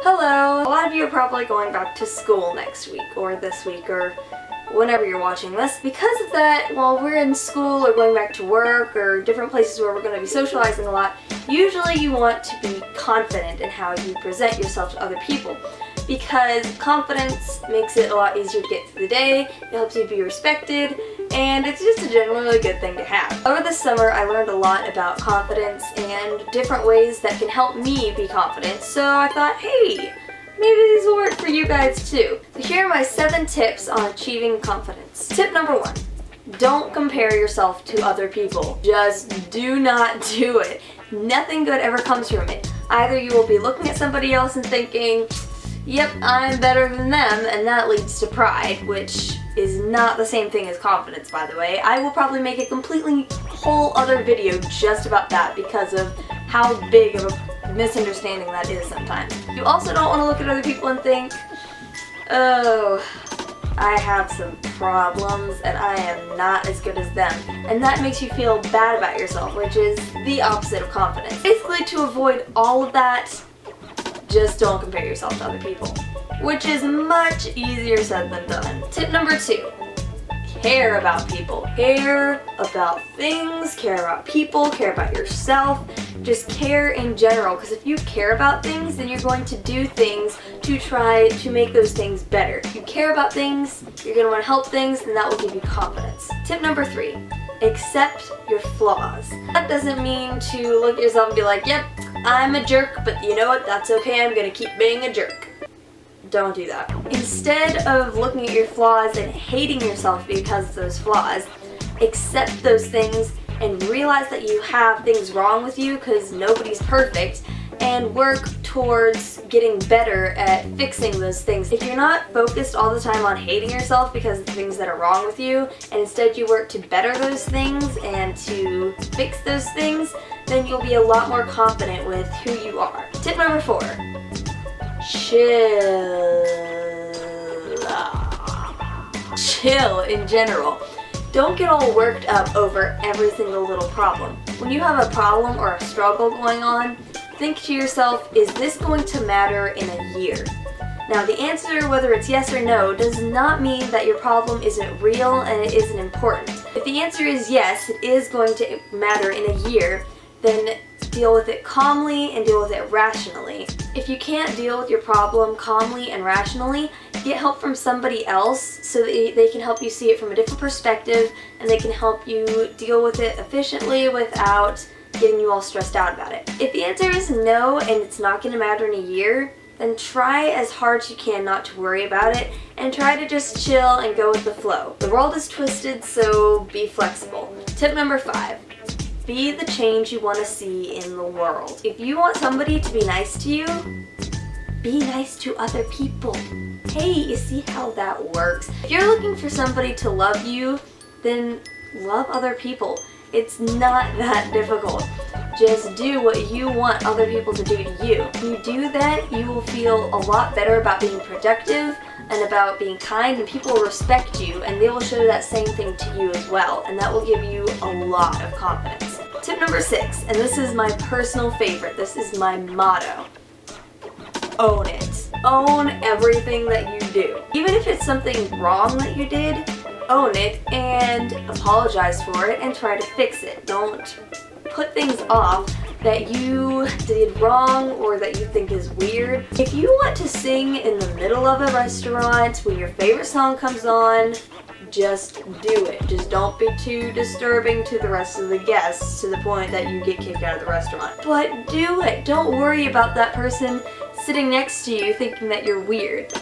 Hello! A lot of you are probably going back to school next week, or this week, or whenever you're watching this. Because of that, while we're in school or going back to work or different places where we're going to be socializing a lot, usually you want to be confident in how you present yourself to other people. Because confidence makes it a lot easier to get through the day, it helps you be respected, and it's just a generally good thing to have. Over the summer, I learned a lot about confidence and different ways that can help me be confident, so I thought, hey, maybe these will work for you guys too. So here are my 7 tips on achieving confidence. Tip number 1. Don't compare yourself to other people. Just do not do it. Nothing good ever comes from it. Either you will be looking at somebody else and thinking, yep, I'm better than them, and that leads to pride, which is not the same thing as confidence, by the way. I will probably make a completely whole other video just about that because of how big of a misunderstanding that is sometimes. You also don't want to look at other people and think, oh, I have some problems and I am not as good as them. And that makes you feel bad about yourself, which is the opposite of confidence. Basically, to avoid all of that, just don't compare yourself to other people, which is much easier said than done. Tip number 2, care about people. Care about things, care about people, care about yourself, just care in general, because if you care about things, then you're going to do things to try to make those things better. If you care about things, you're going to want to help things, and that will give you confidence. Tip number 3, accept your flaws. That doesn't mean to look at yourself and be like, yep, I'm a jerk, but you know what, that's okay, I'm gonna keep being a jerk. Don't do that. Instead of looking at your flaws and hating yourself because of those flaws, accept those things and realize that you have things wrong with you, because nobody's perfect, and work towards getting better at fixing those things. If you're not focused all the time on hating yourself because of the things that are wrong with you, and instead you work to better those things and to fix those things, then you'll be a lot more confident with who you are. Tip number 4, chill. Chill in general. Don't get all worked up over every single little problem. When you have a problem or a struggle going on, think to yourself, is this going to matter in a year? Now, the answer, whether it's yes or no, does not mean that your problem isn't real and it isn't important. If the answer is yes, it is going to matter in a year, then deal with it calmly and deal with it rationally. If you can't deal with your problem calmly and rationally, get help from somebody else so that they can help you see it from a different perspective, and they can help you deal with it efficiently without getting you all stressed out about it. If the answer is no and it's not going to matter in a year, then try as hard as you can not to worry about it and try to just chill and go with the flow. The world is twisted, so be flexible. Tip number 5. Be the change you want to see in the world. If you want somebody to be nice to you, be nice to other people. Hey, you see how that works? If you're looking for somebody to love you, then love other people. It's not that difficult. Just do what you want other people to do to you. When you do that, you will feel a lot better about being productive and about being kind, and people will respect you, and they will show that same thing to you as well, and that will give you a lot of confidence. Tip number 6, and this is my personal favorite, this is my motto. Own it. Own everything that you do. Even if it's something wrong that you did, own it and apologize for it and try to fix it. Don't put things off that you did wrong or that you think is weird. If you want to sing in the middle of a restaurant when your favorite song comes on, just do it. Just don't be too disturbing to the rest of the guests to the point that you get kicked out of the restaurant. But do it. Don't worry about that person sitting next to you thinking that you're weird.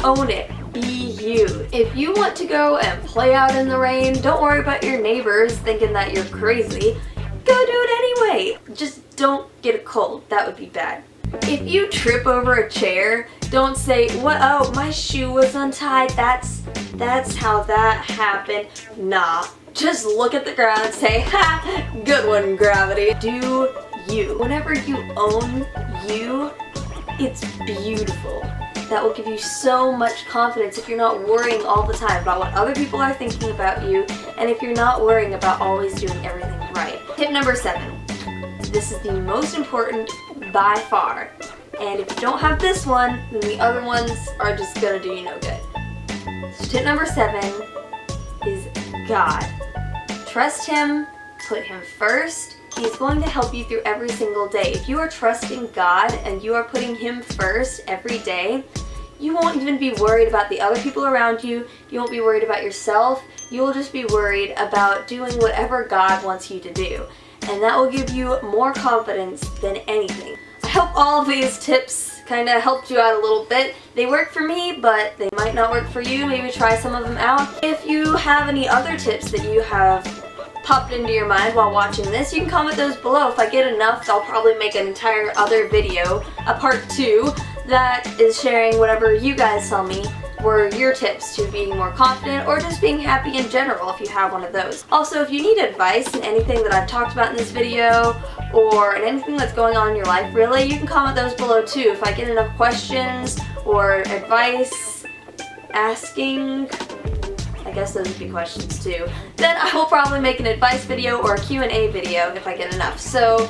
Own it. Be you. If you want to go and play out in the rain, don't worry about your neighbors thinking that you're crazy. Go do it anyway. Just don't get a cold. That would be bad. If you trip over a chair, don't say, "What? Oh, my shoe was untied. That's how that happened." Nah. Just look at the ground and say, "Ha! Good one, gravity." Do you. Whenever you own you, it's beautiful. That will give you so much confidence if you're not worrying all the time about what other people are thinking about you, and if you're not worrying about always doing everything right. Tip number 7. This is the most important by far. And if you don't have this one, then the other ones are just gonna do you no good. So tip number 7 is God. Trust Him, put Him first. He's going to help you through every single day. If you are trusting God and you are putting Him first every day, you won't even be worried about the other people around you. You won't be worried about yourself. You will just be worried about doing whatever God wants you to do. And that will give you more confidence than anything. I hope all of these tips kind of helped you out a little bit. They work for me, but they might not work for you. Maybe try some of them out. If you have any other tips that you have popped into your mind while watching this, you can comment those below. If I get enough, I'll probably make an entire other video, a part 2, that is sharing whatever you guys tell me were your tips to being more confident or just being happy in general if you have one of those. Also, if you need advice in anything that I've talked about in this video or in anything that's going on in your life, really, you can comment those below too. If I get enough questions or advice asking, I guess those would be questions too, then I will probably make an advice video or a Q&A video if I get enough. So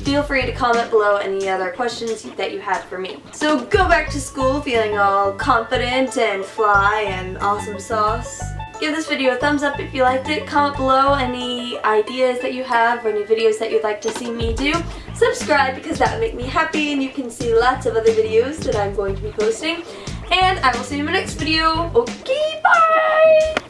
feel free to comment below any other questions that you have for me. So go back to school feeling all confident and fly and awesome sauce. Give this video a thumbs up if you liked it. Comment below any ideas that you have or any videos that you'd like to see me do. Subscribe because that would make me happy and you can see lots of other videos that I'm going to be posting. And I will see you in my next video. Okay, bye!